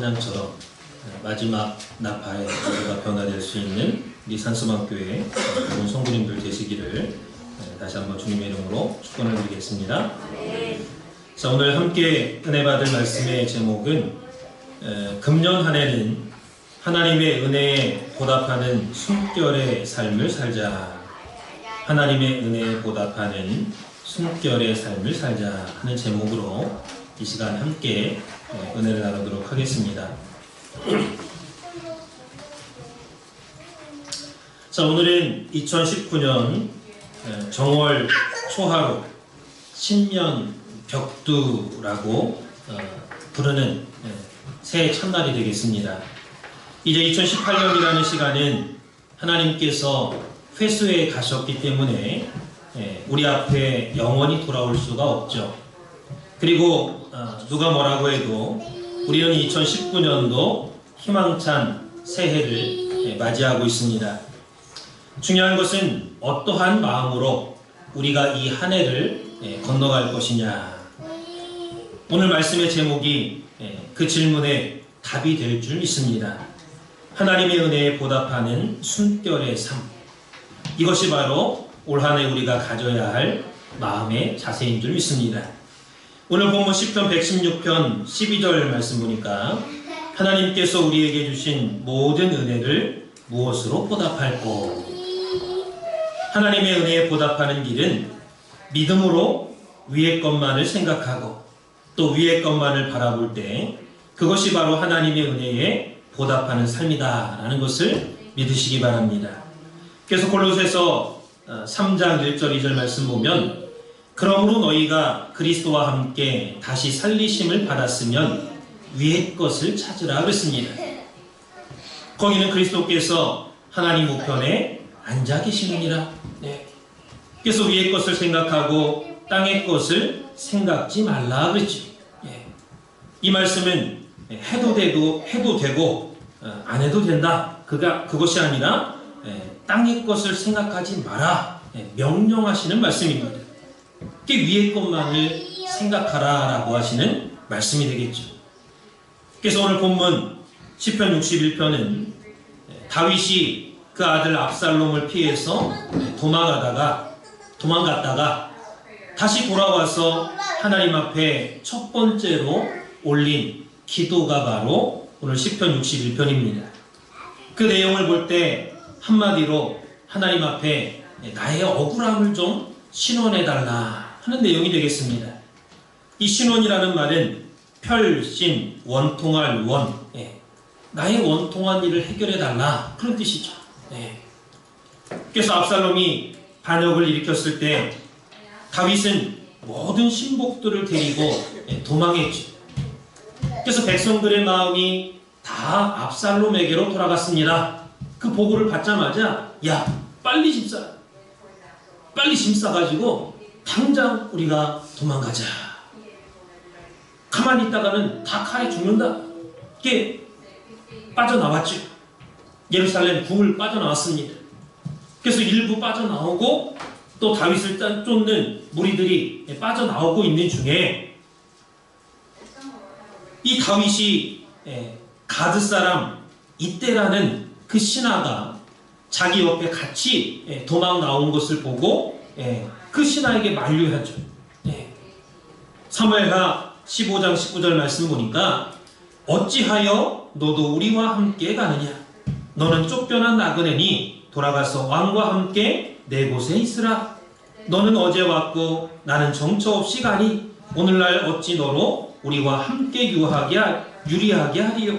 찬양처럼 마지막 나팔에 우리가 변화될 수 있는 우리 산수망교회 모든 성도님들 되시기를 다시 한번 주님의 이름으로 축원을 드리겠습니다. 자, 오늘 함께 은혜 받을 말씀의 제목은 금년 한 해는 하나님의 은혜에 보답하는 숨결의 삶을 살자. 하나님의 은혜에 보답하는 숨결의 삶을 살자 하는 제목으로 이 시간 함께 은혜를 나누도록 하겠습니다. 자, 오늘은 2019년 정월 초하루 신년 벽두라고 부르는 새해 첫날이 되겠습니다. 이제 2018년이라는 시간은 하나님께서 회수해 가셨기 때문에 우리 앞에 영원히 돌아올 수가 없죠. 그리고 누가 뭐라고 해도 우리는 2019년도 희망찬 새해를 맞이하고 있습니다. 중요한 것은 어떠한 마음으로 우리가 이 한 해를 건너갈 것이냐. 오늘 말씀의 제목이 그 질문에 답이 될 줄 믿습니다. 하나님의 은혜에 보답하는 숨결의 삶. 이것이 바로 올 한 해 우리가 가져야 할 마음의 자세인 줄 믿습니다. 오늘 본문 시편 116편 12절 말씀 보니까 하나님께서 우리에게 주신 모든 은혜를 무엇으로 보답할꼬? 하나님의 은혜에 보답하는 길은 믿음으로 위의 것만을 생각하고 또 위의 것만을 바라볼 때 그것이 바로 하나님의 은혜에 보답하는 삶이다 라는 것을 믿으시기 바랍니다. 그래서 골로새서 3장 1절 2절 말씀 보면 그러므로 너희가 그리스도와 함께 다시 살리심을 받았으면 위의 것을 찾으라 그랬습니다. 거기는 그리스도께서 하나님 우편에 앉아 계시느니라. 그래서 위의 것을 생각하고 땅의 것을 생각지 말라 그랬죠. 이 말씀은 해도 되고 안 해도 된다. 그것이 아니라 땅의 것을 생각하지 마라. 명령하시는 말씀입니다. 위의 것만을 생각하라 라고 하시는 말씀이 되겠죠. 그래서 오늘 본문 시편 61편은 다윗이 그 아들 압살롬을 피해서 도망갔다가 다시 돌아와서 하나님 앞에 첫 번째로 올린 기도가 바로 오늘 시편 61편입니다. 그 내용을 볼 때 한마디로 하나님 앞에 나의 억울함을 좀 신원해달라 하는 내용이 되겠습니다. 이 신원이라는 말은 펼신, 원통할 원, 나의 원통한 일을 해결해달라 그런 뜻이죠. 그래서 압살롬이 반역을 일으켰을 때 다윗은 모든 신복들을 데리고 도망했죠. 그래서 백성들의 마음이 다 압살롬에게로 돌아갔습니다. 그 보고를 받자마자 야 빨리 짐 싸가지고 당장 우리가 도망가자. 가만히 있다가는 다 칼에 죽는다. 이게 빠져나왔죠. 예루살렘 궁을 빠져나왔습니다. 그래서 일부 빠져나오고 또 다윗을 쫓는 무리들이 빠져나오고 있는 중에 이 다윗이 가드 사람 이때라는 그 신하가 자기 옆에 같이 도망 나온 것을 보고 그 신하에게 만류하죠. 사무엘하 15장 19절 말씀 보니까 어찌하여 너도 우리와 함께 가느냐? 너는 쫓겨난 나그네니 돌아가서 왕과 함께 내 곳에 있으라. 너는 어제 왔고 나는 정처 없이 가니 오늘날 어찌 너로 우리와 함께 유리하게 하리요?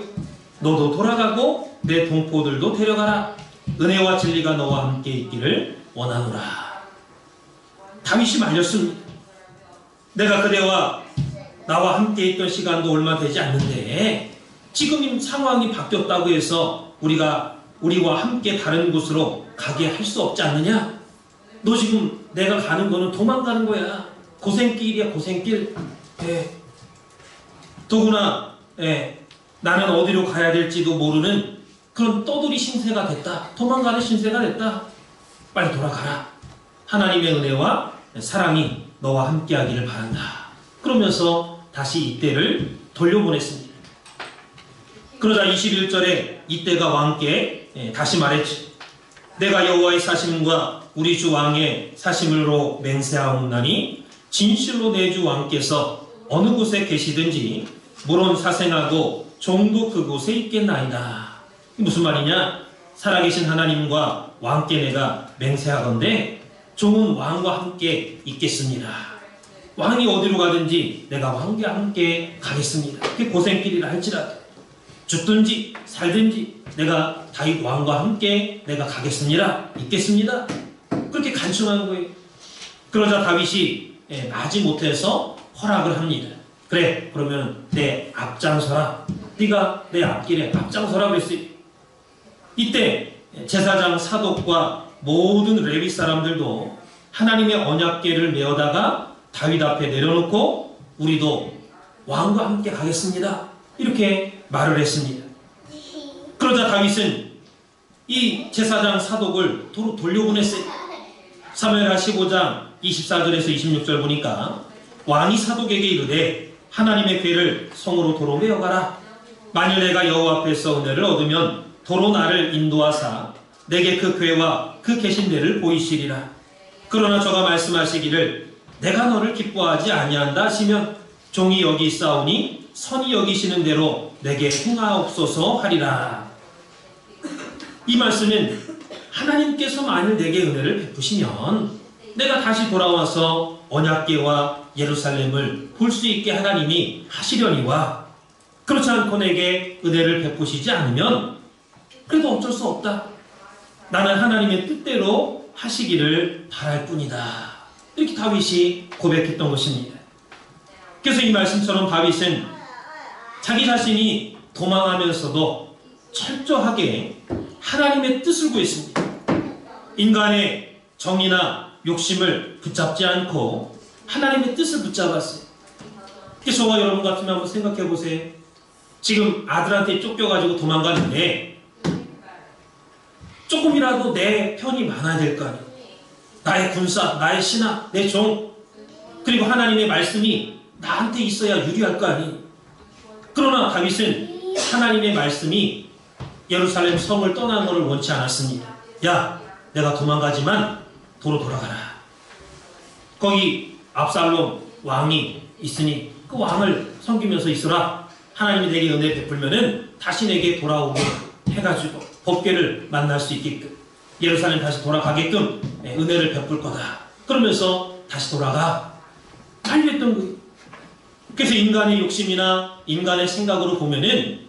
너도 돌아가고 내 동포들도 데려가라. 은혜와 진리가 너와 함께 있기를 원하노라. 다윗이 말렸습니다. 내가 그대와 나와 함께 있던 시간도 얼마 되지 않는데 지금 상황이 바뀌었다고 해서 우리와 함께 다른 곳으로 가게 할 수 없지 않느냐? 너 지금 내가 가는 거는 도망가는 거야. 고생길이야, 고생길. 더구나 나는 어디로 가야 될지도 모르는 그런 떠돌이 신세가 됐다. 도망가는 신세가 됐다. 빨리 돌아가라. 하나님의 은혜와 사랑이 너와 함께하기를 바란다. 그러면서 다시 이때를 돌려보냈습니다. 그러자 21절에 이때가 왕께 다시 말했지. 내가 여호와의 사심과 우리 주 왕의 사심으로 맹세하옵나니 진실로 내 주 왕께서 어느 곳에 계시든지 물론 사생하고 종도 그곳에 있겠나이다. 무슨 말이냐? 살아계신 하나님과 왕께 내가 맹세하건대 종은 왕과 함께 있겠습니다. 왕이 어디로 가든지 내가 왕과 함께 가겠습니다. 그게 고생길이라 할지라도 죽든지 살든지 내가 다윗 왕과 함께 내가 가겠습니다. 있겠습니다. 그렇게 간청한 거예요. 그러자 다윗이 마지못해서 허락을 합니다. 그래, 그러면 내 앞장서라. 네가 내 앞길에 앞장서라 그랬어요. 이때 제사장 사독과 모든 레위 사람들도 하나님의 언약궤를 메어다가 다윗 앞에 내려놓고 우리도 왕과 함께 가겠습니다. 이렇게 말을 했습니다. 그러자 다윗은 이 제사장 사독을 도로 돌려보냈어요. 사무엘하 15장 24절에서 26절 보니까 왕이 사독에게 이르되 하나님의 궤를 성으로 도로 메어가라. 만일 내가 여호와 앞에서 은혜를 얻으면 도로 나를 인도하사 내게 그 궤와 그 계신 데를 보이시리라. 그러나 저가 말씀하시기를 내가 너를 기뻐하지 아니한다 하시면 종이 여기 있사오니 선이 여기시는 대로 내게 행하옵소서 하리라. 이 말씀은 하나님께서 만일 내게 은혜를 베푸시면 내가 다시 돌아와서 언약궤와 예루살렘을 볼 수 있게 하나님이 하시려니와 그렇지 않고 내게 은혜를 베푸시지 않으면 그래도 어쩔 수 없다. 나는 하나님의 뜻대로 하시기를 바랄 뿐이다. 이렇게 다윗이 고백했던 것입니다. 그래서 이 말씀처럼 다윗은 자기 자신이 도망하면서도 철저하게 하나님의 뜻을 구했습니다. 인간의 정의나 욕심을 붙잡지 않고 하나님의 뜻을 붙잡았어요. 그래서 저와 여러분 같으면 한번 생각해 보세요. 지금 아들한테 쫓겨가지고 도망가는데 조금이라도 내 편이 많아야 될 거 아니에요. 나의 군사, 나의 신하, 내 종, 그리고 하나님의 말씀이 나한테 있어야 유리할 거 아니에요. 그러나 다윗은 하나님의 말씀이 예루살렘 성을 떠나는 것을 원치 않았습니다. 야, 내가 도망가지만 도로 돌아가라. 거기 압살롬 왕이 있으니 그 왕을 섬기면서 있으라. 하나님이 내게 은혜 베풀면은 다시 내게 돌아오게 해가지고 법궤를 만날 수 있게끔 예루살렘 다시 돌아가게끔 은혜를 베풀 거다. 그러면서 다시 돌아가. 빨리 했던 거예요. 그래서 인간의 욕심이나 인간의 생각으로 보면은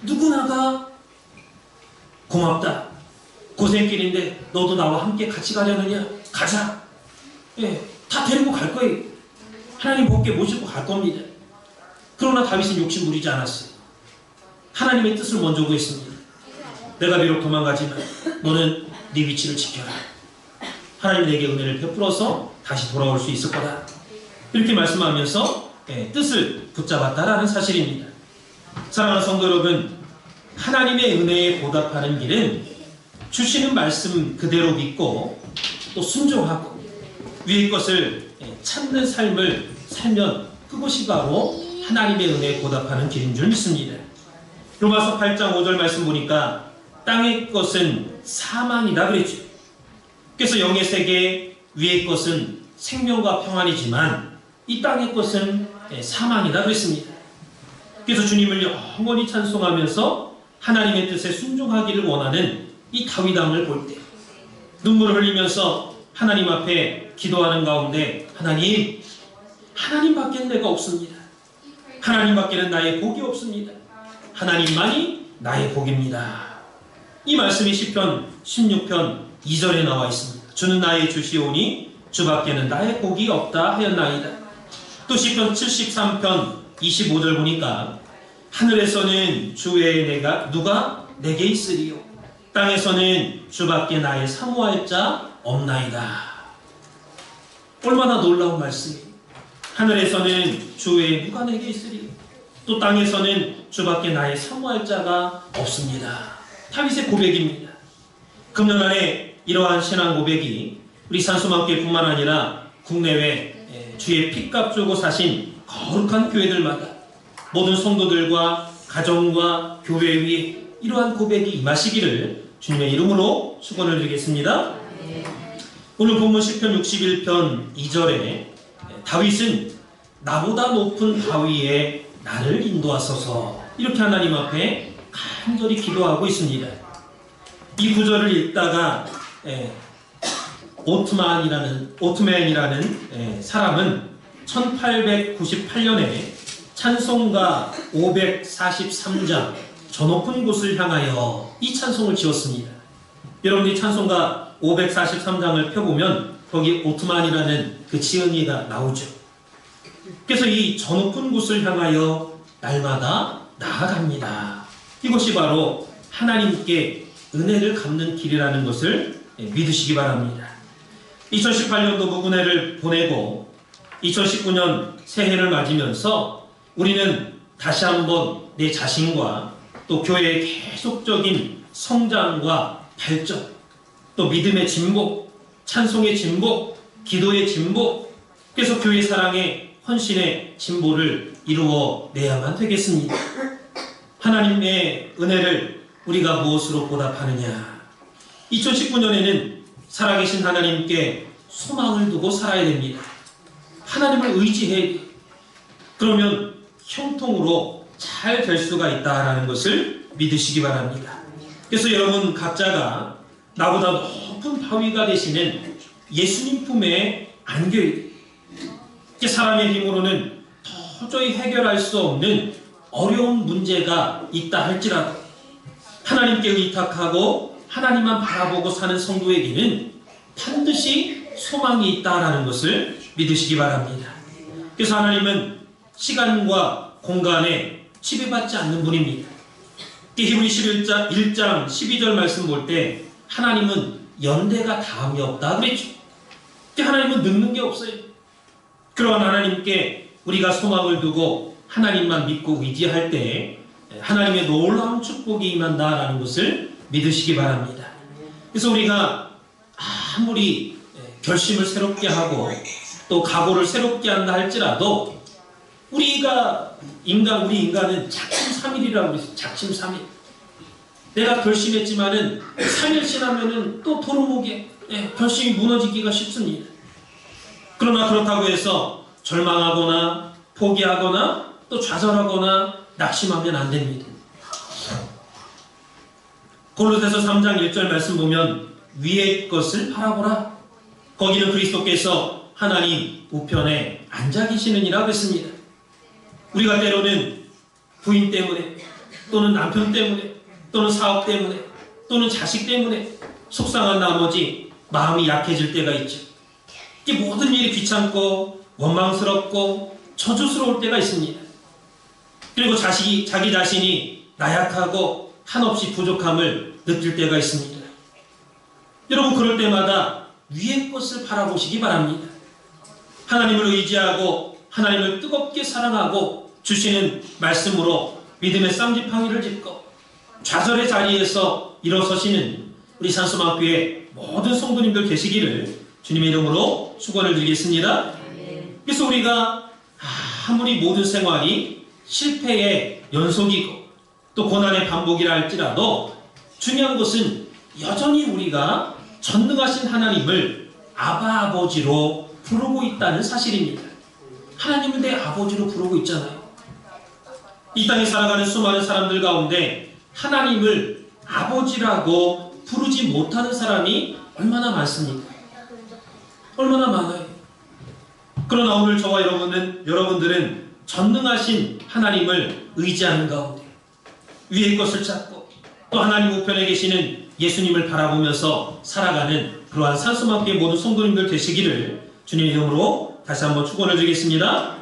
누구나가 고맙다. 고생길인데 너도 나와 함께 같이 가려느냐? 가자. 다 데리고 갈 거예요. 하나님 법궤 모시고 갈 겁니다. 그러나 다윗은 욕심 부리지 않았어요. 하나님의 뜻을 먼저 구했습니다. 내가 비록 도망가지만 너는 네 위치를 지켜라. 하나님 내게 은혜를 베풀어서 다시 돌아올 수 있을 거다. 이렇게 말씀하면서 뜻을 붙잡았다라는 사실입니다. 사랑하는 성도 여러분, 하나님의 은혜에 보답하는 길은 주시는 말씀 그대로 믿고 또 순종하고 위의 것을 찾는 삶을 살면 그것이 바로 하나님의 은혜에 보답하는 길인 줄 믿습니다. 로마서 8장 5절 말씀 보니까 땅의 것은 사망이다 그랬죠. 그래서 영의 세계 위의 것은 생명과 평안이지만 이 땅의 것은 사망이다 그랬습니다. 그래서 주님을 영원히 찬송하면서 하나님의 뜻에 순종하기를 원하는 이 다윗 왕을 볼 때 눈물을 흘리면서 하나님 앞에 기도하는 가운데 하나님밖에는 내가 없습니다. 하나님밖에는 나의 복이 없습니다. 하나님만이 나의 복입니다. 이 말씀이 시편 16편 2절에 나와 있습니다. 주는 나의 주시오니 주밖에는 나의 복이 없다 하였나이다. 또 시편 73편 25절 보니까 하늘에서는 주 외에 누가 내게 있으리요 땅에서는 주밖에 나의 사모할 자 없나이다. 얼마나 놀라운 말씀이에요. 하늘에서는 주 외에 누가 내게 있으리요 또 땅에서는 주밖에 나의 사모할 자가 없습니다. 다윗의 고백입니다. 금년안에 이러한 신앙 고백이 우리 산소망교회뿐만 아니라 국내외 주의 피값 주고 사신 거룩한 교회들마다 모든 성도들과 가정과 교회 위에 이러한 고백이 임하시기를 주님의 이름으로 축원을 드리겠습니다. 오늘 본문 시편 61편 2절에 다윗은 나보다 높은 바위에 나를 인도하소서 이렇게 하나님 앞에 간절히 기도하고 있습니다. 이 구절을 읽다가 오트맨이라는 사람은 1898년에 찬송가 543장 저 높은 곳을 향하여 이 찬송을 지었습니다. 여러분들이 찬송가 543장을 펴보면 거기 오트만이라는 그 지은이가 나오죠. 그래서 이 저 높은 곳을 향하여 날마다 나아갑니다. 이것이 바로 하나님께 은혜를 갚는 길이라는 것을 믿으시기 바랍니다. 2018년도 무군해를 보내고 2019년 새해를 맞으면서 우리는 다시 한번 내 자신과 또 교회의 계속적인 성장과 발전, 또 믿음의 진보, 찬송의 진보, 기도의 진보, 그래서 교회 사랑의 헌신의 진보를 이루어내야만 되겠습니다. 하나님의 은혜를 우리가 무엇으로 보답하느냐? 2019년에는 살아계신 하나님께 소망을 두고 살아야 됩니다. 하나님을 의지해야 돼요. 그러면 형통으로 잘 될 수가 있다라는 것을 믿으시기 바랍니다. 그래서 여러분 각자가 나보다 높은 바위가 되시는 예수님 품에 안겨야 돼요. 사람의 힘으로는 도저히 해결할 수 없는 어려운 문제가 있다 할지라도 하나님께 의탁하고 하나님만 바라보고 사는 성도에게는 반드시 소망이 있다라는 것을 믿으시기 바랍니다. 그래서 하나님은 시간과 공간에 지배받지 않는 분입니다. 히브리 1장 12절 말씀 볼 때 하나님은 연대가 다음이 없다 그랬죠. 하나님은 늙는 게 없어요. 그러한 하나님께 우리가 소망을 두고 하나님만 믿고 의지할 때 하나님의 놀라운 축복이 임한다라는 것을 믿으시기 바랍니다. 그래서 우리가 아무리 결심을 새롭게 하고 또 각오를 새롭게 한다 할지라도 우리 인간은 작심삼일이라고 그랬어요. 작심삼일. 내가 결심했지만은 3일 지나면은 또 도루묵에 결심이 무너지기가 쉽습니다. 그러나 그렇다고 해서 절망하거나 포기하거나 또 좌절하거나 낙심하면 안 됩니다. 골로새서 3장 1절 말씀 보면 위의 것을 바라보라. 거기는 그리스도께서 하나님 우편에 앉아 계시느니라 했습니다. 우리가 때로는 부인 때문에 또는 남편 때문에 또는 사업 때문에 또는 자식 때문에 속상한 나머지 마음이 약해질 때가 있죠. 이게 모든 일이 귀찮고 원망스럽고 저주스러울 때가 있습니다. 그리고 자기 자신이 나약하고 한없이 부족함을 느낄 때가 있습니다. 여러분 그럴 때마다 위의 것을 바라보시기 바랍니다. 하나님을 의지하고 하나님을 뜨겁게 사랑하고 주시는 말씀으로 믿음의 쌍지팡이를 짚고 좌절의 자리에서 일어서시는 우리 산소망교회 모든 성도님들 되시기를 주님의 이름으로 축원을 드리겠습니다. 그래서 우리가 아무리 모든 생활이 실패의 연속이고 또 고난의 반복이라 할지라도 중요한 것은 여전히 우리가 전능하신 하나님을 아바 아버지로 부르고 있다는 사실입니다. 하나님은 내 아버지로 부르고 있잖아요. 이 땅에 살아가는 수많은 사람들 가운데 하나님을 아버지라고 부르지 못하는 사람이 얼마나 많습니까? 얼마나 많아요. 그러나 오늘 저와 여러분들은 전능하신 하나님을 의지하는 가운데 위의 것을 찾고 또 하나님 우편에 계시는 예수님을 바라보면서 살아가는 그러한 산소망교회 모든 성도님들 되시기를 주님의 이름으로 다시 한번 축원을 드리겠습니다.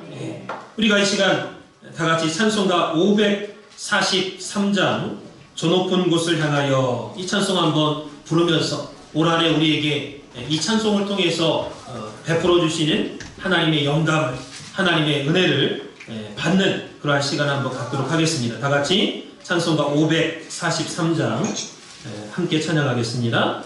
우리가 이 시간 다같이 찬송가 543장 저 높은 곳을 향하여 이 찬송 한번 부르면서 올 한해 우리에게 이 찬송을 통해서 베풀어 주시는 하나님의 영감을 하나님의 은혜를 받는 그러한 시간을 한번 갖도록 하겠습니다. 다같이 찬송가 543장 함께 찬양하겠습니다.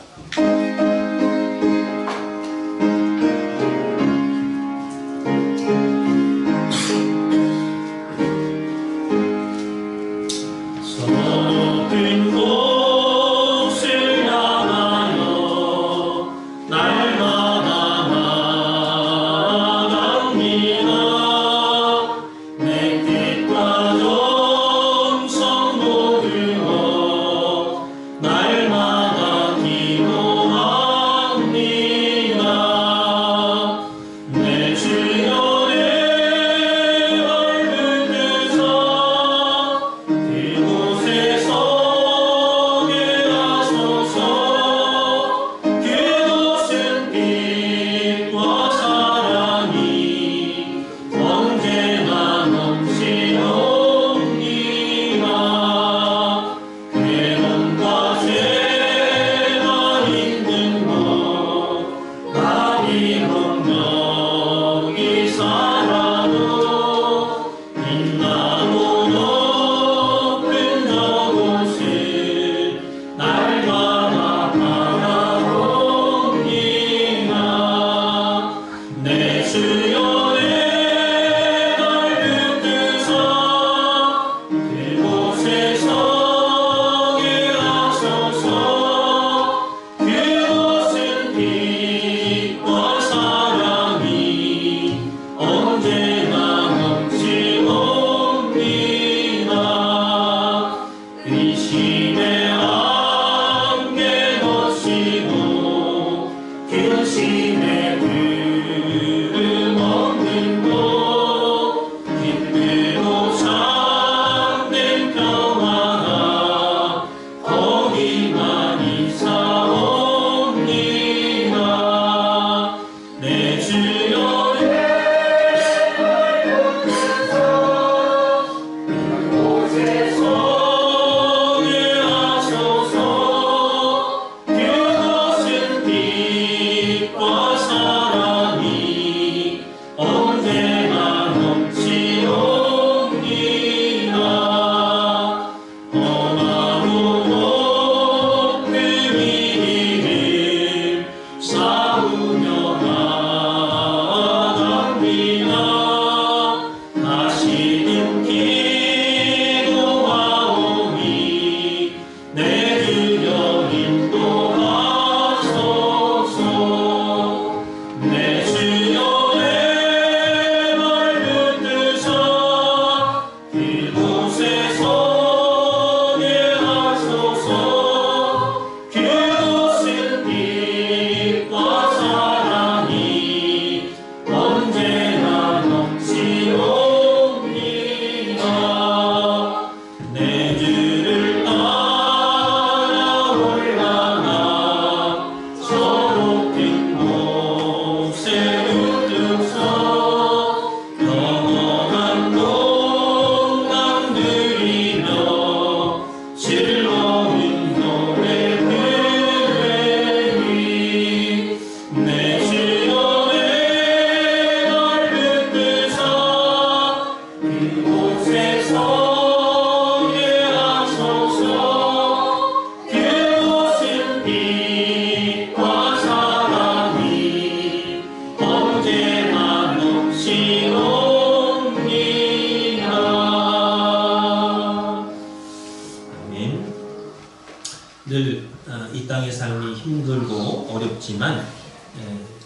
힘들고 어렵지만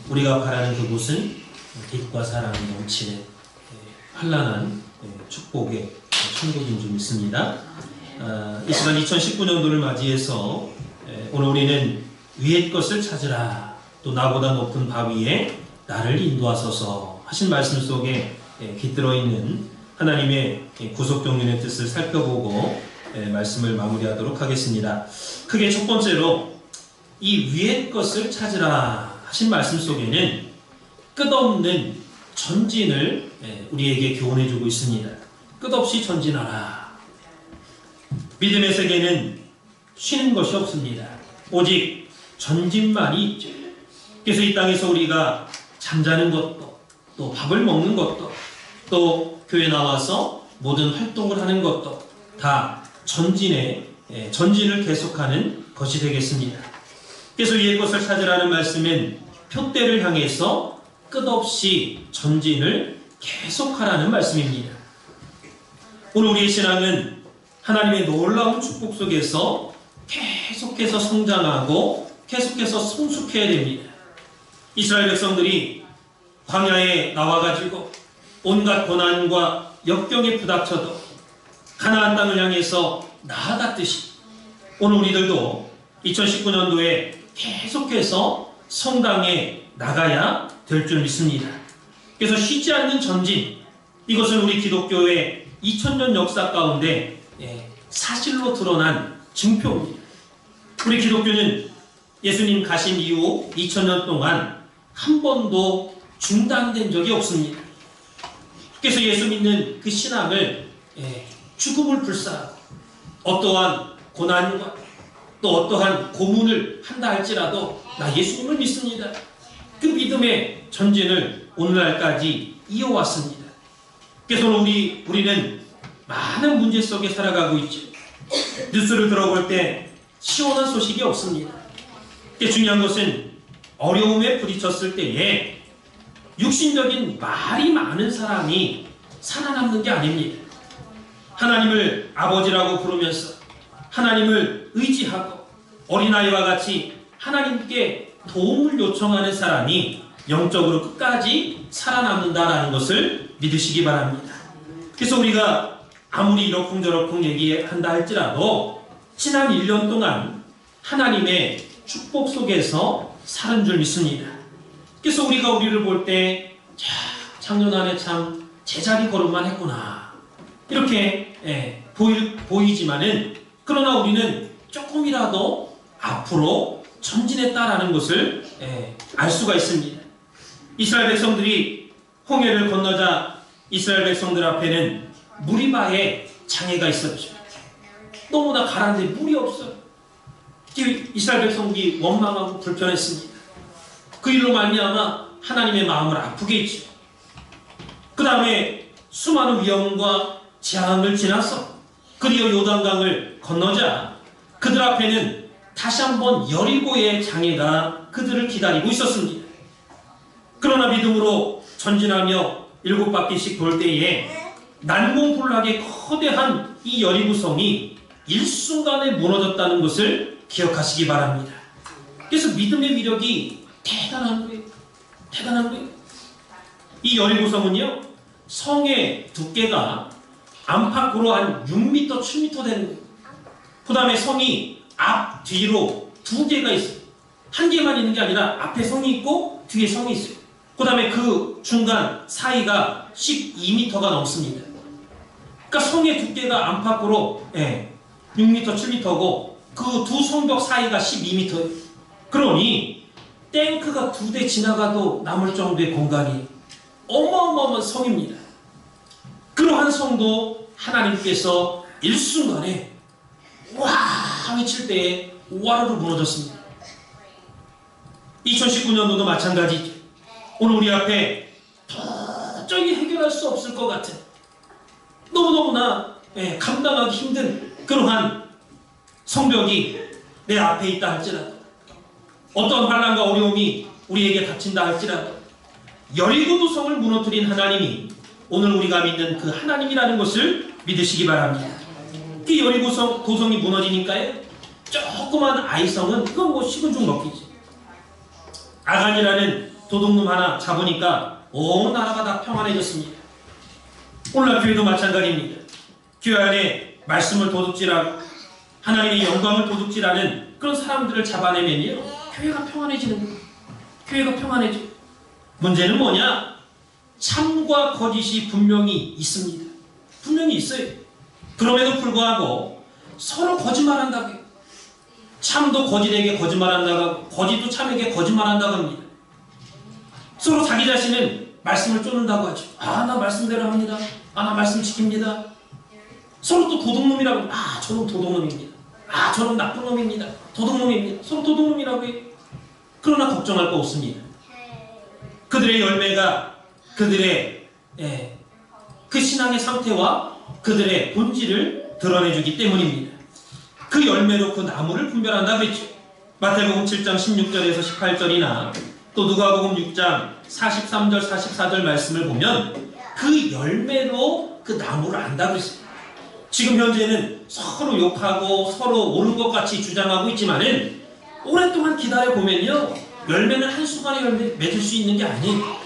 우리가 바라는 그곳은 빛과 사랑이 넘치는 환란한 축복의 천국인 줄 믿습니다. 이 시간 2019년도를 맞이해서 오늘 우리는 위의 것을 찾으라, 또 나보다 높은 바 위에 나를 인도하소서 하신 말씀 속에 깃들어 있는 하나님의 구속경륜의 뜻을 살펴보고 말씀을 마무리하도록 하겠습니다. 크게 첫 번째로 이 위의 것을 찾으라 하신 말씀 속에는 끝없는 전진을 우리에게 교훈해주고 있습니다. 끝없이 전진하라. 믿음의 세계는 쉬는 것이 없습니다. 오직 전진만이 있죠. 그래서 이 땅에서 우리가 잠자는 것도, 또 밥을 먹는 것도, 또 교회 나와서 모든 활동을 하는 것도 다 전진을 계속하는 것이 되겠습니다. 그래서 위의 것을 찾으라는 말씀은 표대를 향해서 끝없이 전진을 계속하라는 말씀입니다. 오늘 우리의 신앙은 하나님의 놀라운 축복 속에서 계속해서 성장하고 계속해서 성숙해야 됩니다. 이스라엘 백성들이 광야에 나와가지고 온갖 고난과 역경에 부닥쳐도 가나안 땅을 향해서 나아갔듯이 오늘 우리들도 2019년도에 계속해서 성당에 나가야 될 줄 믿습니다. 그래서 쉬지 않는 전진, 이것은 우리 기독교의 2000년 역사 가운데 사실로 드러난 증표입니다. 우리 기독교는 예수님 가신 이후 2000년 동안 한 번도 중단된 적이 없습니다. 그래서 예수 믿는 그 신앙을 죽음을 불사하고 어떠한 고난과 또 어떠한 고문을 한다 할지라도 나 예수님을 믿습니다. 그 믿음의 전진을 오늘날까지 이어왔습니다. 그래서 우리는 많은 문제 속에 살아가고 있죠. 뉴스를 들어볼 때 시원한 소식이 없습니다. 중요한 것은 어려움에 부딪혔을 때에 육신적인 말이 많은 사람이 살아남는 게 아닙니다. 하나님을 아버지라고 부르면서 하나님을 의지하고 어린아이와 같이 하나님께 도움을 요청하는 사람이 영적으로 끝까지 살아남는다라는 것을 믿으시기 바랍니다. 그래서 우리가 아무리 이러쿵저러쿵 얘기한다 할지라도 지난 1년 동안 하나님의 축복 속에서 사는 줄 믿습니다. 그래서 우리가 우리를 볼 때 작년 안에 참 제자리 걸음만 했구나 이렇게 보이지만은 그러나 우리는 조금이라도 앞으로 전진했다라는 것을 알 수가 있습니다. 이스라엘 백성들이 홍해를 건너자 이스라엘 백성들 앞에는 무리바에 장애가 있었죠. 너무나 가라앉은 물이 없어요. 이스라엘 백성들이 원망하고 불편했습니다. 그 일로 말미암아 하나님의 마음을 아프게 했죠. 그 다음에 수많은 위험과 재앙을 지나서 드디어 요단강을 건너자 그들 앞에는 다시 한번 여리고의 장애가 그들을 기다리고 있었습니다. 그러나 믿음으로 전진하며 7바퀴씩 돌 때에 난공불락의 거대한 이 여리고성이 일순간에 무너졌다는 것을 기억하시기 바랍니다. 그래서 믿음의 위력이 대단한 거예요. 대단한 거예요. 이 여리고성은요, 성의 두께가 안팎으로 한 6m, 7m 되는 거예요. 그 다음에 성이 앞, 뒤로 2개가 있어요. 한 개만 있는 게 아니라 앞에 성이 있고 뒤에 성이 있어요. 그 다음에 그 중간 사이가 12m가 넘습니다. 그러니까 성의 두께가 안팎으로 6m, 7m고 그 두 성벽 사이가 12m예요. 그러니 탱크가 2대 지나가도 남을 정도의 공간이 어마어마한 성입니다. 그러한 성도 하나님께서 일순간에 와 외칠 때에 와르르 무너졌습니다. 2019년도도 마찬가지죠. 오늘 우리 앞에 도저히 해결할 수 없을 것 같은 너무너무나 감당하기 힘든 그러한 성벽이 내 앞에 있다 할지라도 어떤 환난과 어려움이 우리에게 닥친다 할지라도 여리고도 성을 무너뜨린 하나님이 오늘 우리가 믿는 그 하나님이라는 것을 믿으시기 바랍니다. 그 여리고 도성이 무너지니까요 조그만 아이성은 그건 뭐 식은 죽 먹기지. 아간이라는 도둑놈 하나 잡으니까 온 나라가 다 평안해졌습니다. 오늘날 교회도 마찬가지입니다. 교회 안에 말씀을 도둑질하고 하나님의 영광을 도둑질하는 그런 사람들을 잡아내면요, 교회가 평안해지는 거예요. 교회가 평안해져. 문제는 뭐냐? 참과 거짓이 분명히 있습니다. 분명히 있어요. 그럼에도 불구하고 서로 거짓말한다고 해요. 참도 거짓에게 거짓말한다고 하고 거짓도 참에게 거짓말한다고 합니다. 서로 자기 자신은 말씀을 쫓는다고 하죠. 아, 나 말씀대로 합니다. 아, 나 말씀 지킵니다. 서로 또 도둑놈이라고. 아, 저놈 도둑놈입니다. 아, 저놈 나쁜 놈입니다. 도둑놈입니다. 서로 도둑놈이라고 해요. 그러나 걱정할 거 없습니다. 그들의 열매가 그들의 그 신앙의 상태와 그들의 본질을 드러내주기 때문입니다. 그 열매로 그 나무를 분별한다 그랬죠. 마태복음 7장 16절에서 18절이나 또 누가복음 6장 43절 44절 말씀을 보면 그 열매로 그 나무를 안다 그랬어요. 지금 현재는 서로 욕하고 서로 옳은 것 같이 주장하고 있지만은 오랫동안 기다려 보면요, 열매는 한순간에 열매 맺을 수 있는 게 아니에요.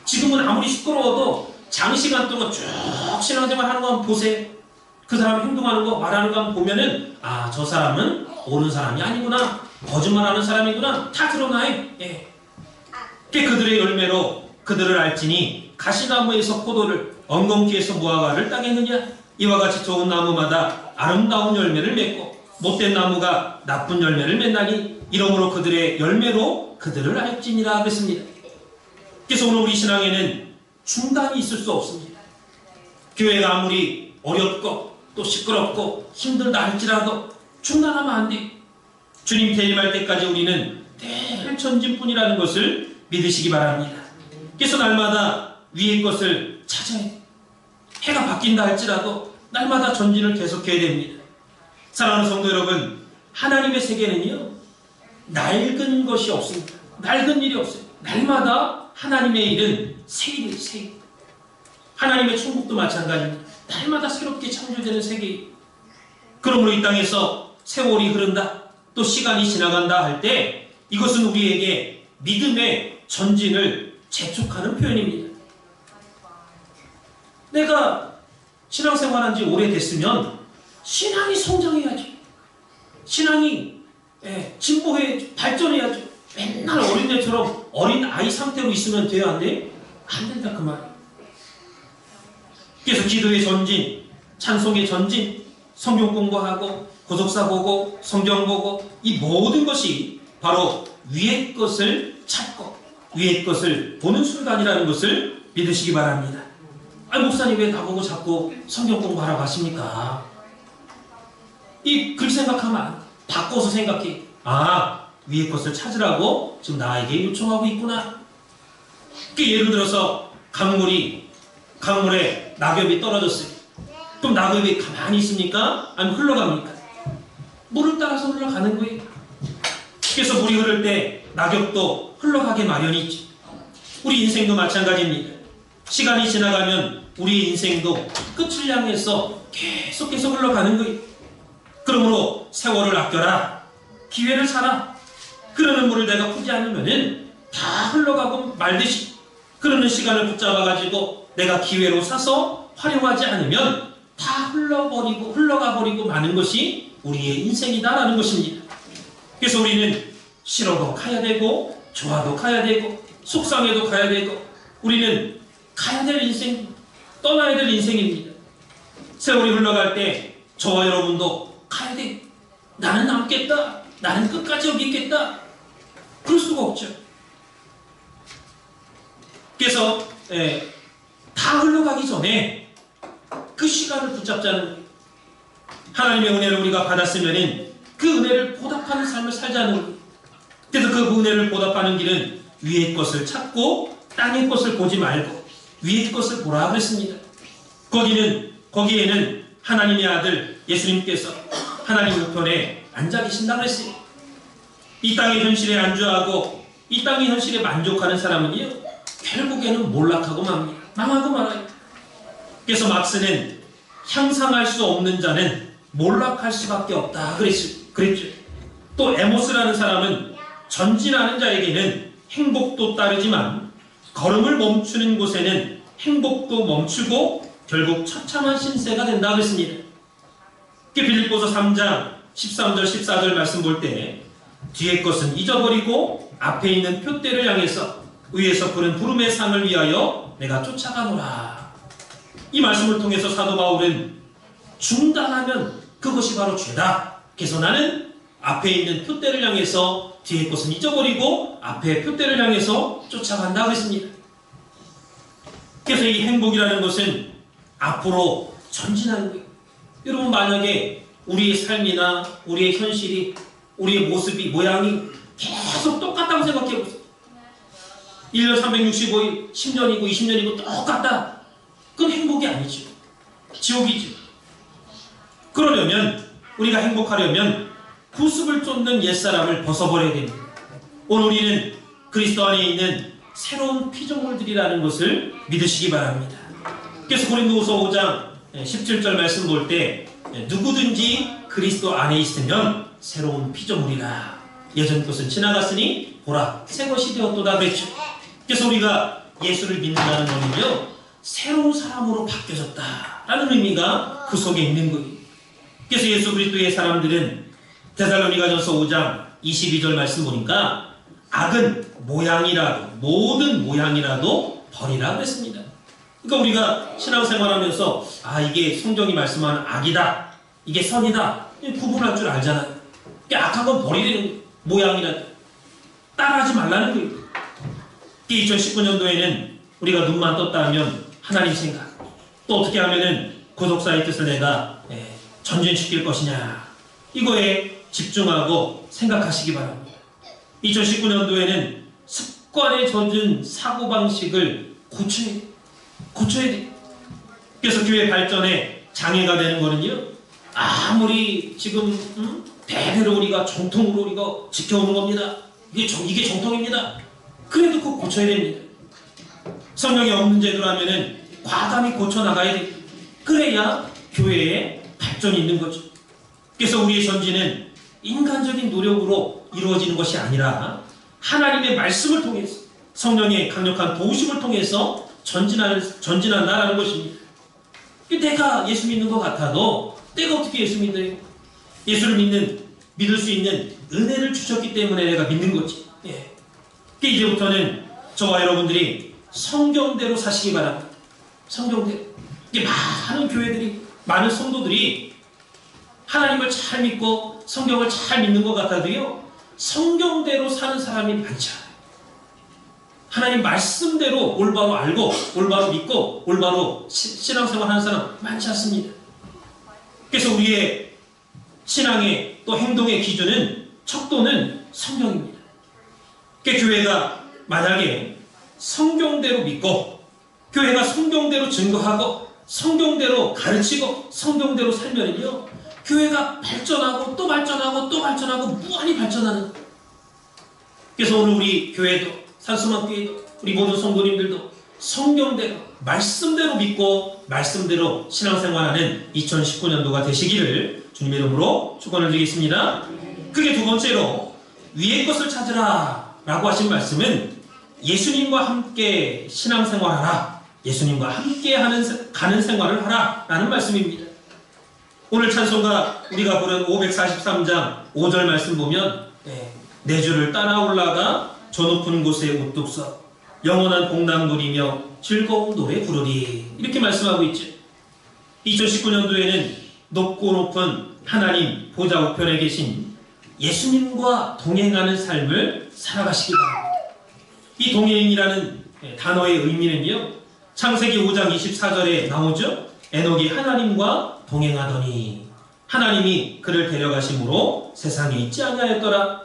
지금은 아무리 시끄러워도 장시간 동안 쭉 신앙생활 하는 거 한번 보세요. 그 사람 행동하는 거, 말하는 거 한번 보면은 아, 저 사람은 옳은 사람이 아니구나, 거짓말하는 사람이구나, 다 드러나요. 예. 그들의 열매로 그들을 알지니 가시나무에서 포도를, 엉겅퀴에서 무화과를 따겠느냐. 이와 같이 좋은 나무마다 아름다운 열매를 맺고 못된 나무가 나쁜 열매를 맺나니 이러므로 그들의 열매로 그들을 알지니라 그랬습니다. 그래서 오늘 우리 신앙에는 중단이 있을 수 없습니다. 교회가 아무리 어렵고 또 시끄럽고 힘들다 할지라도 중단하면 안 돼. 주님 퇴임할 때까지 우리는 늘 전진뿐이라는 것을 믿으시기 바랍니다. 그래서 날마다 위의 것을 찾아야 돼. 해가 바뀐다 할지라도 날마다 전진을 계속해야 됩니다. 사랑하는 성도 여러분, 하나님의 세계는요, 낡은 것이 없습니다. 낡은 일이 없어요. 날마다 하나님의 일은 새 일이에요, 새 일. 하나님의 천국도 마찬가지입니다. 날마다 새롭게 창조되는 세계예요. 그러므로 이 땅에서 세월이 흐른다, 또 시간이 지나간다 할 때 이것은 우리에게 믿음의 전진을 재촉하는 표현입니다. 내가 신앙생활한 지 오래됐으면 신앙이 성장해야죠. 신앙이 진보해 발전해야죠. 맨날 어린애처럼 어린 아이 상태로 있으면 돼요, 안 돼요? 안 된다 그 말이에요. 그래서 기도의 전진, 찬송의 전진, 성경 공부하고 고독사 보고 성경 보고 이 모든 것이 바로 위의 것을 찾고 위의 것을 보는 순간이라는 것을 믿으시기 바랍니다. 아니, 목사님 왜 나보고 자꾸 성경 공부하라고 하십니까? 이 글 생각하면 안 돼. 바꿔서 생각해. 아, 위의 것을 찾으라고 지금 나에게 요청하고 있구나. 예를 들어서 강물에 낙엽이 떨어졌어요. 그럼 낙엽이 가만히 있습니까? 아니면 흘러갑니까? 물을 따라서 흘러가는 거예요. 그래서 물이 흐를 때 낙엽도 흘러가게 마련이 있죠. 우리 인생도 마찬가지입니다. 시간이 지나가면 우리의 인생도 끝을 향해서 계속해서 흘러가는 거예요. 그러므로 세월을 아껴라, 기회를 사라. 흐르는 물을 내가 푸지 않으면 다 흘러가고 말듯이 흐르는 시간을 붙잡아가지고 내가 기회로 사서 활용하지 않으면 다 흘러가버리고 마는 것이 우리의 인생이다라는 것입니다. 그래서 우리는 싫어도 가야 되고 좋아도 가야 되고 속상해도 가야 되고 우리는 가야 될 인생, 떠나야 될 인생입니다. 세월이 흘러갈 때 저와 여러분도 가야 돼. 나는 남겠다. 나는 끝까지 여기 있겠다. 그럴 수가 없죠. 그래서 다 흘러가기 전에 그 시간을 붙잡자는 거예요. 하나님의 은혜를 우리가 받았으면 그 은혜를 보답하는 삶을 살자는 거예요. 그래서 그 은혜를 보답하는 길은 위의 것을 찾고 땅의 것을 보지 말고 위의 것을 보라 그랬습니다. 거기에는 하나님의 아들 예수님께서 하나님 우편에 앉아 계신다고 했어요. 이 땅의 현실에 안주하고 이 땅의 현실에 만족하는 사람은요, 결국에는 몰락하고 맙니다. 망하고 말아요. 그래서 막스는 향상할 수 없는 자는 몰락할 수밖에 없다 그랬죠. 또 에모스라는 사람은 전진하는 자에게는 행복도 따르지만 걸음을 멈추는 곳에는 행복도 멈추고 결국 처참한 신세가 된다 그랬습니다. 빌립보서 3장 13절 14절 말씀 볼 때 뒤의 것은 잊어버리고 앞에 있는 표대를 향해서 위에서 부른 부름의 상을 위하여 내가 쫓아가노라. 이 말씀을 통해서 사도 바울은 중단하면 그것이 바로 죄다. 그래서 나는 앞에 있는 표대를 향해서 뒤의 것은 잊어버리고 앞에 표대를 향해서 쫓아간다고 했습니다. 그래서 이 행복이라는 것은 앞으로 전진하는 거예요. 여러분, 만약에 우리의 삶이나 우리의 현실이, 우리의 모습이, 모양이 계속 똑같다고 생각해 보세요. 1년 365일, 10년이고 20년이고 똑같다. 그건 행복이 아니죠. 지옥이죠. 그러려면, 우리가 행복하려면 구습을 쫓는 옛사람을 벗어버려야 됩니다. 오늘 우리는 그리스도 안에 있는 새로운 피조물들이라는 것을 믿으시기 바랍니다. 그래서 고린도후서 5장 17절 말씀 볼 때 누구든지 그리스도 안에 있으면 새로운 피조물이라. 예전 것은 지나갔으니 보라 새 것이 되었도다 그랬죠. 그래서 우리가 예수를 믿는다는 것은요, 새로운 사람으로 바뀌어졌다라는 의미가 그 속에 있는 거예요. 그래서 예수 그리스도의 사람들은 데살로니가전서 5장 22절 말씀 보니까 악은 모양이라도, 모든 모양이라도 버리라 그랬습니다. 그러니까 우리가 신앙생활하면서 이게 성경이 말씀하는 악이다, 이게 선이다, 구분할 줄 알잖아요. 악한 건 버리는 모양이라도 따라하지 말라는 거예요. 2019년도에는 우리가 눈만 떴다 하면 하나님 생각, 또 어떻게 하면은 구속사의 뜻을 내가 전진시킬 것이냐, 이거에 집중하고 생각하시기 바랍니다. 2019년도에는 습관에 젖은 사고방식을 고쳐야 돼. 그래서 교회 발전에 장애가 되는 거는요, 아무리 지금 대대로 우리가 정통으로 우리가 지켜오는 겁니다. 이게 정통입니다. 그래도 그거 고쳐야 됩니다. 성경에 없는 제도라면은 과감히 고쳐나가야 돼. 그래야 교회에 발전이 있는 거죠. 그래서 우리의 전진은 인간적인 노력으로 이루어지는 것이 아니라 하나님의 말씀을 통해서, 성령의 강력한 도우심을 통해서 전진한다라는 것입니다. 내가 예수 믿는 것 같아도 내가 어떻게 예수 믿어요? 예수를 믿을 수 있는 은혜를 주셨기 때문에 내가 믿는 거지. 이제부터는 저와 여러분들이 성경대로 사시기 바랍니다. 성경대로. 많은 교회들이, 많은 성도들이 하나님을 잘 믿고 성경을 잘 믿는 것 같아도요, 성경대로 사는 사람이 많지 않아요. 하나님 말씀대로 올바로 알고 올바로 믿고 올바로 신앙생활 하는 사람 많지 않습니다. 그래서 우리의 신앙의 또 행동의 기준은, 척도는 성경입니다. 그러니까 교회가 만약에 성경대로 믿고 교회가 성경대로 증거하고 성경대로 가르치고 성경대로 살면은요, 교회가 발전하고 또 발전하고 또 발전하고 무한히 발전하는. 그래서 오늘 우리 교회도, 산수막교회도, 우리 모든 성도님들도 성경대로, 말씀대로 믿고 말씀대로 신앙생활하는 2019년도가 되시기를 주님의 이름으로 축원을 드리겠습니다. 그게 두 번째로 위의 것을 찾으라 라고 하신 말씀은 예수님과 함께 신앙생활하라, 예수님과 함께 가는 생활을 하라 라는 말씀입니다. 오늘 찬송가 우리가 부른 543장 5절 말씀 보면 내 주를 따라 올라가 저 높은 곳에 우뚝 서 영원한 복락 누리며 즐거운 노래 부르리, 이렇게 말씀하고 있죠. 2019년도에는 높고 높은 하나님 보좌 우편에 계신 예수님과 동행하는 삶을 살아가시기 바랍니다. 이 동행이라는 단어의 의미는요, 창세기 5장 24절에 나오죠. 에녹이 하나님과 동행하더니 하나님이 그를 데려가심으로 세상에 있지 아니하였더라.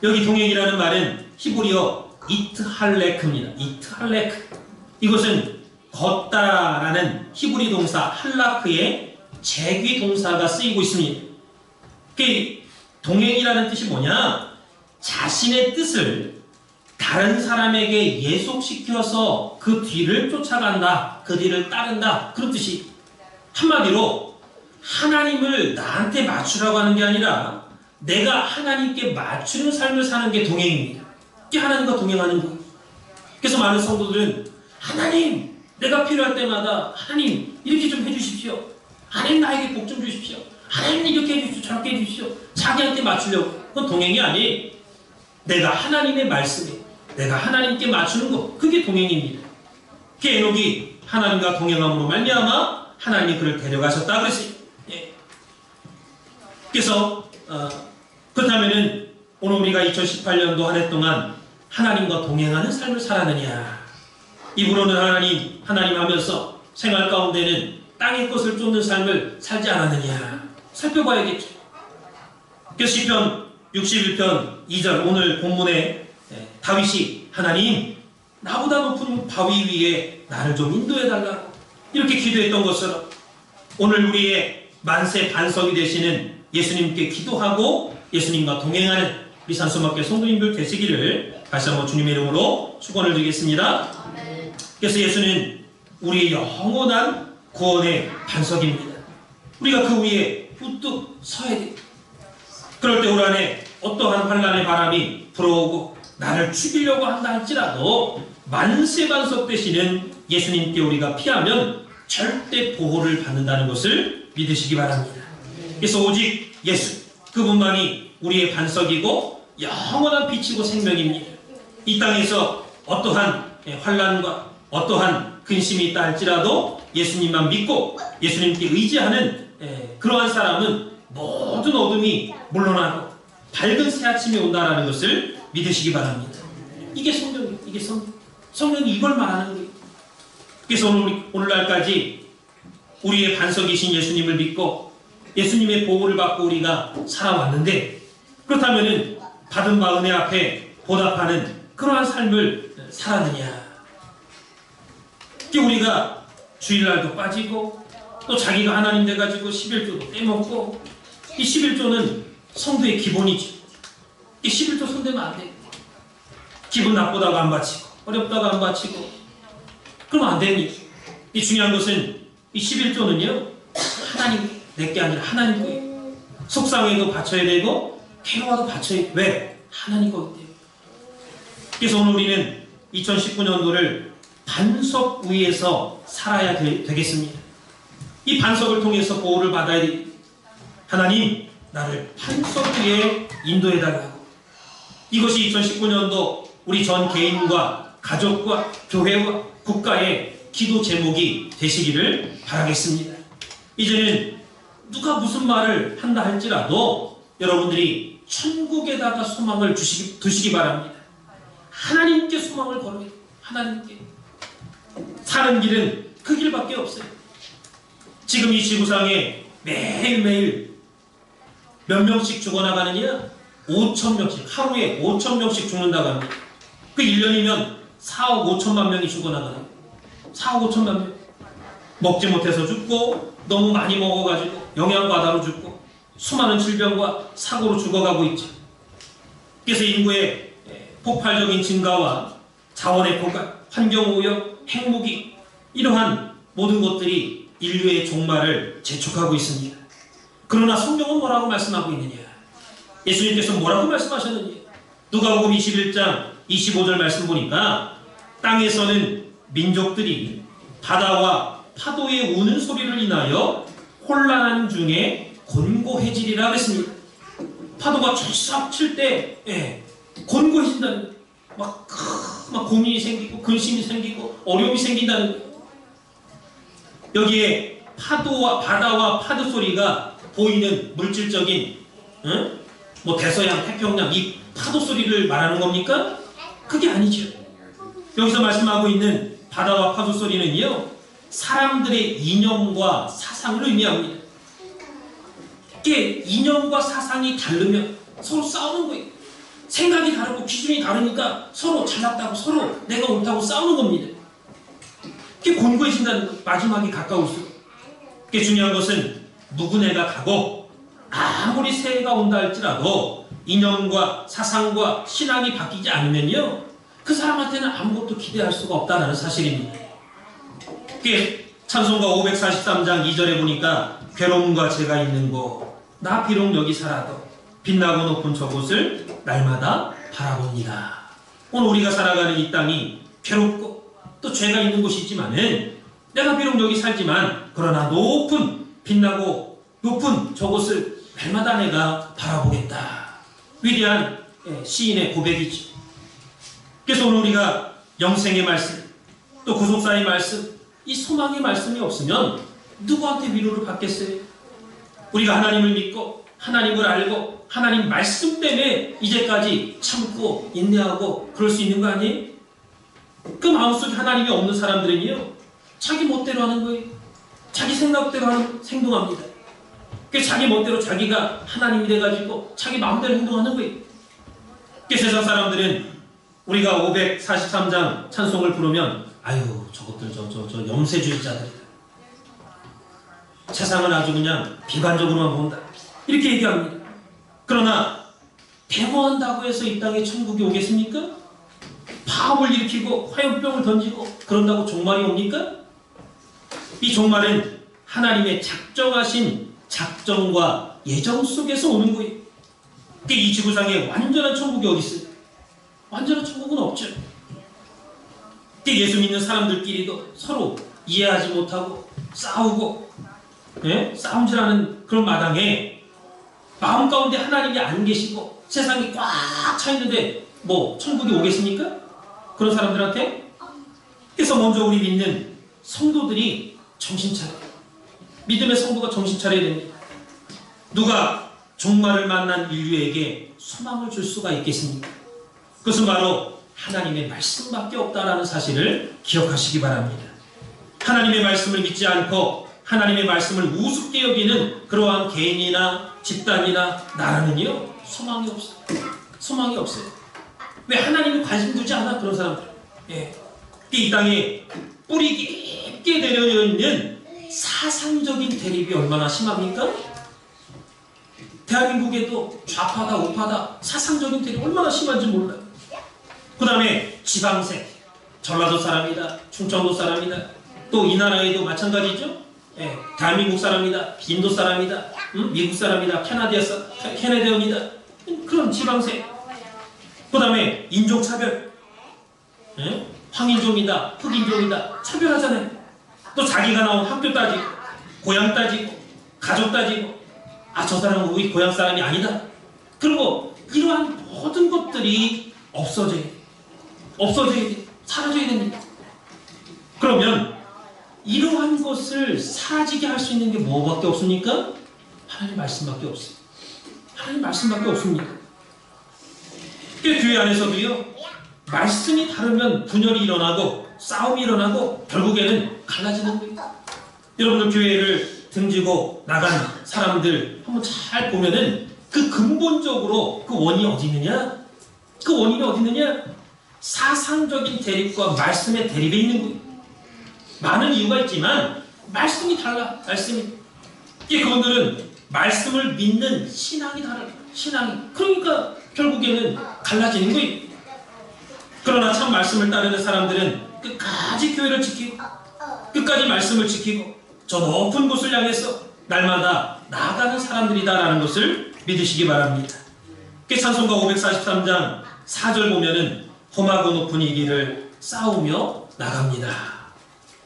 여기 동행이라는 말은 히브리어 이트할레크입니다. 이트할레크. 이것은 걷다라는 히브리 동사 할라크의 재귀 동사가 쓰이고 있습니다. 그 동행이라는 뜻이 뭐냐? 자신의 뜻을 다른 사람에게 예속시켜서 그 뒤를 쫓아간다, 그 뒤를 따른다, 그런 뜻이. 한마디로 하나님을 나한테 맞추라고 하는 게 아니라 내가 하나님께 맞추는 삶을 사는 게 동행입니다. 이게 하나님과 동행하는 거예요. 그래서 많은 성도들은 하나님, 내가 필요할 때마다 하나님 이렇게 좀 해주십시오. 하나님 나에게 복 좀 주십시오. 하나님 이렇게 해주십시오. 저렇게 해주십시오. 자기한테 맞추려고. 그건 동행이 아니에요. 내가 하나님의 말씀에 내가 하나님께 맞추는 것, 그게 동행입니다. 그 에녹이 하나님과 동행함으로 말미암아 하나님이 그를 데려가셨다 그랬어요. 예. 그래서 그렇다면은 오늘 우리가 2018년도 한 해 동안 하나님과 동행하는 삶을 살았느냐? 입으로는 하나님 하면서 생활 가운데는 땅의 것을 쫓는 삶을 살지 않았느냐? 살펴봐야겠죠. 그래서 시편 61편 2절 오늘 본문에 다윗이 하나님 나보다 높은 바위 위에 나를 좀 인도해달라고 이렇게 기도했던 것처럼 오늘 우리의 만세 반석이 되시는 예수님께 기도하고 예수님과 동행하는 우리 산소마켓 성도님들 되시기를 다시 한번 주님의 이름으로 축원을 드리겠습니다. 그래서 예수는 우리의 영원한 구원의 반석입니다. 우리가 그 위에 우뚝 서야 돼요. 그럴 때 우리 안에 어떠한 환난의 바람이 불어오고 나를 죽이려고 한다 할지라도 만세 반석 되시는 예수님께 우리가 피하면 절대 보호를 받는다는 것을 믿으시기 바랍니다. 그래서 오직 예수 그분만이 우리의 반석이고 영원한 빛이고 생명입니다. 이 땅에서 어떠한 환난과 어떠한 근심이 있다 할지라도 예수님만 믿고 예수님께 의지하는 그러한 사람은 모든 어둠이 물러나고 밝은 새아침이 온다는 것을 믿으시기 바랍니다. 이게 성경이에요. 이게 성경이 이걸 말하는 거예요. 그래서 오늘날까지 우리의 반석이신 예수님을 믿고 예수님의 보호를 받고 우리가 살아왔는데 그렇다면 받은 바 은혜 앞에 보답하는 그러한 삶을 살았느냐? 우리가 주일날도 빠지고 또 자기가 하나님 돼가지고 11조도 떼먹고 이 11조는 성도의 기본이죠. 이 11조 손대면 안 돼. 기분 나쁘다고 안 바치고 어렵다고 안 바치고 그러면 안 됩니다. 이 중요한 것은 이 11조는요 하나님 내게 아니라 하나님 거예요. 속상해도 바쳐야 되고 괴로워도 바쳐야 돼요. 왜? 하나님 거기 때문에. 그래서 오늘 우리는 2019년도를 반석 위에서 살아야 되겠습니다. 이 반석을 통해서 보호를 받아야 됩니다. 하나님 나를 반석 위에 인도해달라고. 이것이 2019년도 우리 전 개인과 가족과 교회와 국가의 기도 제목이 되시기를 바라겠습니다. 이제는 누가 무슨 말을 한다 할지라도 여러분들이 천국에다가 소망을 두시기 바랍니다. 하나님께 소망을 걸어야 돼요. 하나님께. 사는 길은 그 길밖에 없어요. 지금 이 지구상에 매일매일 몇 명씩 죽어나가느냐? 5,000명씩. 하루에 5,000명씩 죽는다고 합니다. 그 1년이면 4억 5천만 명이 죽어나가요. 4억 5천만 명. 먹지 못해서 죽고 너무 많이 먹어가지고 영양과다로 죽고 수많은 질병과 사고로 죽어가고 있죠. 그래서 인구의 폭발적인 증가와 자원의 고갈, 환경오염, 핵무기 이러한 모든 것들이 인류의 종말을 재촉하고 있습니다. 그러나 성경은 뭐라고 말씀하고 있느냐? 예수님께서 뭐라고 말씀하셨느냐? 누가복음 21장 25절 말씀 보니까 땅에서는 민족들이 바다와 파도의 우는 소리를 인하여 혼란한 중에 곤고해지리라 그랬습니다. 파도가 철썩 칠 때 곤고해진다는 거예요. 막 고민이 생기고 근심이 생기고 어려움이 생긴다는 거예요. 여기에 파도와 바다와 파도 소리가 보이는 물질적인 뭐 대서양, 태평양 이 파도 소리를 말하는 겁니까? 그게 아니죠. 여기서 말씀하고 있는 바다와 파도 소리는요 사람들의 이념과 사상을 의미합니다. 이게 이념과 사상이 다르면 서로 싸우는 거예요. 생각이 다르고 기준이 다르니까 서로 잘났다고 서로 내가 옳다고 싸우는 겁니다. 그게 곤고해진다는 거. 마지막에 가까울수록. 그게 중요한 것은 묵은 해가 가고 아무리 새해가 온다 할지라도 이념과 사상과 신앙이 바뀌지 않으면요 그 사람한테는 아무것도 기대할 수가 없다는 사실입니다. 그게 찬송가 543장 2절에 보니까 괴로움과 죄가 있는 곳 나 비록 여기 살아도 빛나고 높은 저곳을 날마다 바라봅니다. 오늘 우리가 살아가는 이 땅이 괴롭고 또 죄가 있는 곳이지만은 내가 비록 여기 살지만 그러나 높은 빛나고 높은 저곳을 날마다 내가 바라보겠다. 위대한 시인의 고백이죠. 그래서 오늘 우리가 영생의 말씀 또 구속사의 말씀 이 소망의 말씀이 없으면 누구한테 위로를 받겠어요? 우리가 하나님을 믿고 하나님을 알고 하나님 말씀 때문에 이제까지 참고 인내하고 그럴 수 있는 거 아니에요? 그 마음속에 하나님이 없는 사람들은요 자기 멋대로 하는 거예요. 자기 생각대로 행동합니다. 그 자기 멋대로 자기가 하나님이 돼가지고 자기 마음대로 행동하는 거예요. 그 세상 사람들은 우리가 543장 찬송을 부르면 아유 저것들 저 염세주의자들이다. 세상은 아주 그냥 비관적으로만 본다. 이렇게 얘기합니다. 그러나 데모한다고 해서 이 땅에 천국이 오겠습니까? 파업을 일으키고 화염병을 던지고 그런다고 종말이 옵니까? 이 종말은 하나님의 작정하신 작정과 예정 속에서 오는 거예요. 이 지구상에 완전한 천국이 어디 있어요? 완전한 천국은 없죠. 예수 믿는 사람들끼리도 서로 이해하지 못하고 싸우고 싸움질하는 그런 마당에 마음 가운데 하나님이 안 계시고 세상이 꽉 차 있는데 뭐 천국이 오겠습니까? 그런 사람들한테? 그래서 먼저 우리 믿는 성도들이 정신 차려. 믿음의 성도가 정신 차려야 됩니다. 누가 종말을 만난 인류에게 소망을 줄 수가 있겠습니까? 그것은 바로 하나님의 말씀밖에 없다라는 사실을 기억하시기 바랍니다. 하나님의 말씀을 믿지 않고 하나님의 말씀을 우습게 여기는 그러한 개인이나 집단이나 나라는요 소망이 없어요. 소망이 없어요. 왜? 하나님이 관심 두지 않아 그런 사람들. 이 땅에 뿌리 깊게 내려져 있는 사상적인 대립이 얼마나 심합니까? 대한민국에도 좌파다 우파다 사상적인 대립이 얼마나 심한지 몰라요. 그 다음에 지방색 전라도 사람이다 충청도 사람이다 또 이 나라에도 마찬가지죠. 대한민국 사람이다 인도 사람이다 미국 사람이다 캐나디언이다 그런 지방색. 그 다음에 인종차별 황인종이다 흑인종이다 차별하잖아요. 또 자기가 나온 학교 따지고 고향 따지고 가족 따지고 저 사람은 우리 고향 사람이 아니다. 그리고 이러한 모든 것들이 없어져야 돼. 사라져야 됩니다. 그러면 이러한 것을 사라지게 할 수 있는 게 뭐밖에 없습니까? 하나님 말씀밖에 없어요. 하나님 말씀밖에 없습니다. 교회 안에서도요 말씀이 다르면 분열이 일어나고 싸움이 일어나고 결국에는 갈라지는 거예요. 여러분들 교회를 등지고 나간 사람들 한번 잘 보면은 그 근본적으로 그 원인이 어디 있느냐? 그 원인이 어디 있느냐? 사상적인 대립과 말씀의 대립에 있는 거예요. 많은 이유가 있지만 말씀이 달라. 말씀이. 그분들은 말씀을 믿는 신앙이 달라. 신앙이. 그러니까 결국에는 갈라지는 거예요. 그러나 참 말씀을 따르는 사람들은 끝까지 교회를 지키고 끝까지 말씀을 지키고 저 높은 곳을 향해서 날마다 나아가는 사람들이다라는 것을 믿으시기 바랍니다. 찬송가 543장 4절 보면은 험하고 높은 이 길을 싸우며 나갑니다.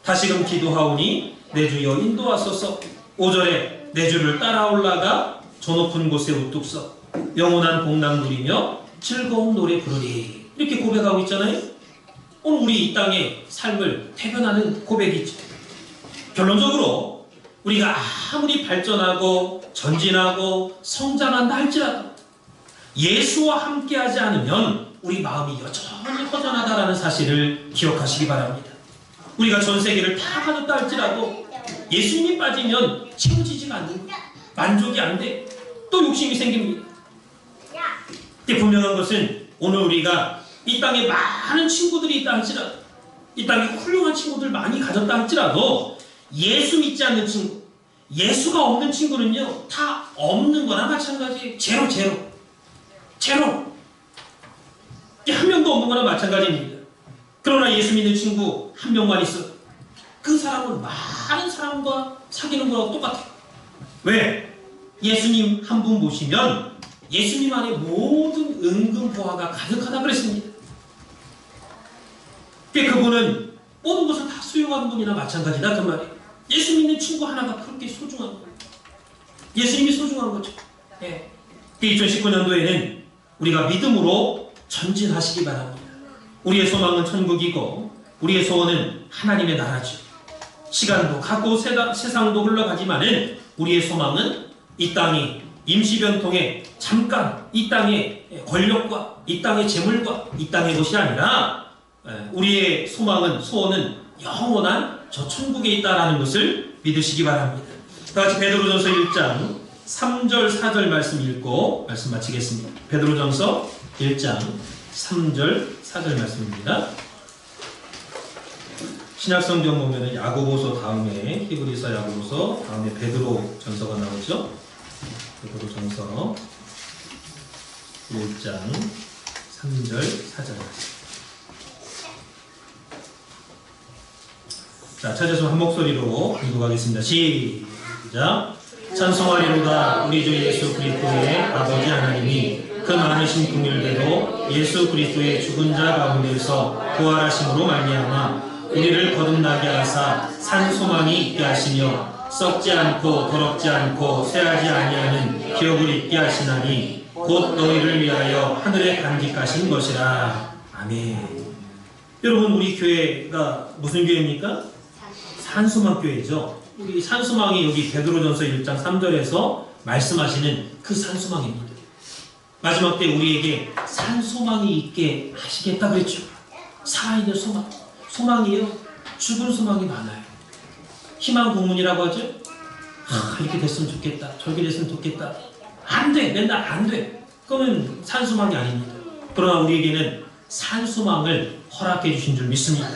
다시금 기도하오니 내 주여 인도하소서. 5절에 내 주를 따라 올라가 저 높은 곳에 우뚝 서 영원한 복락 누리며 즐거운 노래 부르리. 이렇게 고백하고 있잖아요. 오늘 우리 이 땅의 삶을 대변하는 고백이죠. 결론적으로 우리가 아무리 발전하고 전진하고 성장한다 할지라도 예수와 함께하지 않으면 우리 마음이 여전히 허전하다라는 사실을 기억하시기 바랍니다. 우리가 전 세계를 다 가졌다 할지라도 예수님이 빠지면 채워지지가 않는 거예요. 만족이 안 돼. 또 욕심이 생깁니다. 분명한 것은 오늘 우리가 이 땅에 많은 친구들이 있다 할지라도 이 땅에 훌륭한 친구들 많이 가졌다 할지라도 예수 믿지 않는 친구, 예수가 없는 친구는요 다 없는 거나 마찬가지예요. 제로. 한 명도 없는 거나 마찬가지입니다. 그러나 예수 믿는 친구 한 명만 있어. 그 사람은 많은 사람과 사귀는 거하고 똑같아요. 왜? 예수님 한 분 모시면 예수님 안에 모든 은근 보화가 가득하다 그랬습니다. 그분은 모든 것을 다 수용하는 분이나 마찬가지다 그 말이에요. 예수 믿는 친구 하나가 그렇게 소중한 거예요. 예수님이 소중한 거죠. 2019년도에는 우리가 믿음으로 전진하시기 바랍니다. 우리의 소망은 천국이고 우리의 소원은 하나님의 나라죠. 시간도 가고 세상도 흘러가지만은 우리의 소망은 이 땅이 임시변통에 잠깐 이 땅의 권력과 이 땅의 재물과 이 땅의 것이 아니라 우리의 소원은 영원한 저 천국에 있다라는 것을 믿으시기 바랍니다. 다같이 베드로전서 1장 3절 4절 말씀 읽고 말씀 마치겠습니다. 베드로전서 1장 3절 4절 말씀입니다. 신약성경 보면은 야고보서 다음에 히브리서, 야고보서 다음에 베드로전서가 나오죠. 베드로전서 1장 3절 4절 말씀. 자, 찾아서 한 목소리로 공독하겠습니다. 시작. 찬송하리로다 우리 주 예수 그리스도의 아버지 하나님이 그 많으신 긍휼대로 예수 그리스도의 죽은 자 가운데서 부활하심으로 말미암아 우리를 거듭나게 하사 산 소망이 있게 하시며 썩지 않고 더럽지 않고 쇠하지 아니하는 기업을 있게 하시나니 곧 너희를 위하여 하늘에 간직하신 것이라. 아멘. 여러분, 우리 교회가 무슨 교회입니까? 산소망교회죠. 우리 산소망이 여기 베드로전서 1장 3절에서 말씀하시는 그 산소망입니다. 마지막 때 우리에게 산소망이 있게 하시겠다 그랬죠. 살아있는 소망. 소망이요. 죽은 소망이 많아요. 희망 고문이라고 하죠. 이렇게 됐으면 좋겠다. 저렇게 됐으면 좋겠다. 안 돼. 맨날 안 돼. 그러면 산소망이 아닙니다. 그러나 우리에게는 산소망을 허락해 주신 줄 믿습니다.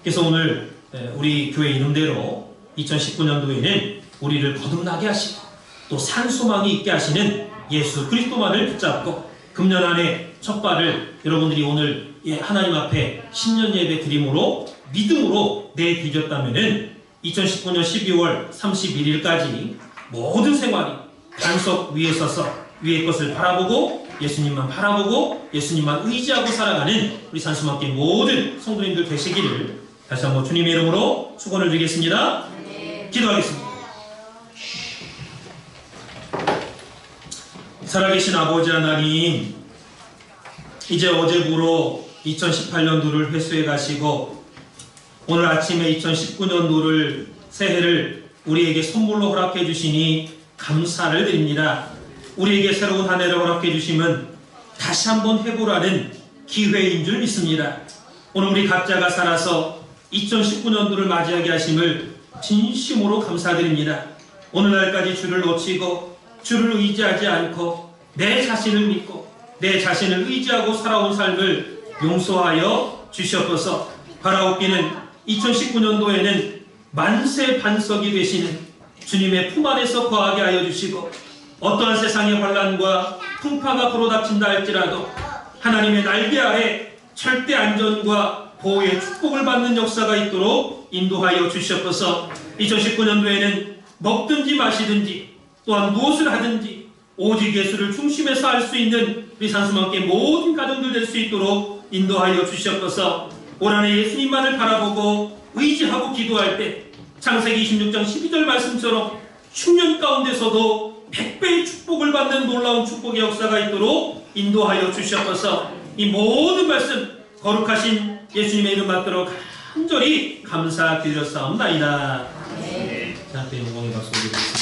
그래서 오늘 우리 교회 이름대로 2019년도에는 우리를 거듭나게 하시고 또 산소망이 있게 하시는 예수 그리스도만을 붙잡고 금년 안에 첫 발을 여러분들이 오늘 하나님 앞에 신년 예배 드림으로 믿음으로 내디뎠다면은 2019년 12월 31일까지 모든 생활이 반석 위에 서서 위의 것을 바라보고 예수님만 바라보고 예수님만 의지하고 살아가는 우리 산소망교회 모든 성도님들 되시기를 다시 한번 주님의 이름으로 축원을 드리겠습니다. 기도하겠습니다. 살아계신 아버지 하나님, 이제 어제부로 2018년도를 회수해 가시고 오늘 아침에 2019년도를 새해를 우리에게 선물로 허락해 주시니 감사를 드립니다. 우리에게 새로운 한 해를 허락해 주심은 다시 한번 해보라는 기회인 줄 믿습니다. 오늘 우리 각자가 살아서 2019년도를 맞이하게 하심을 진심으로 감사드립니다. 오늘날까지 주를 놓치고 주를 의지하지 않고 내 자신을 믿고 내 자신을 의지하고 살아온 삶을 용서하여 주시옵소서. 바라옵기는 2019년도에는 만세 반석이 되시는 주님의 품 안에서 거하게 하여 주시고 어떠한 세상의 환난과 풍파가 불어닥친다 할지라도 하나님의 날개 아래 절대 안전과 보호의 축복을 받는 역사가 있도록 인도하여 주시옵소서. 2019년도에는 먹든지 마시든지 또한 무엇을 하든지 오직 예수를 중심에서 할 수 있는 우리 산소망교회 모든 가정들 될 수 있도록 인도하여 주시옵소서. 올 한해 예수님만을 바라보고 의지하고 기도할 때 창세기 26장 12절 말씀처럼 흉년 가운데서도 100배의 축복을 받는 놀라운 축복의 역사가 있도록 인도하여 주시옵소서. 이 모든 말씀 거룩하신 예수님의 이름 받도록 간절히 감사드렸사옵나이다. 자, 앞에 영광의 박수 올리겠습니다.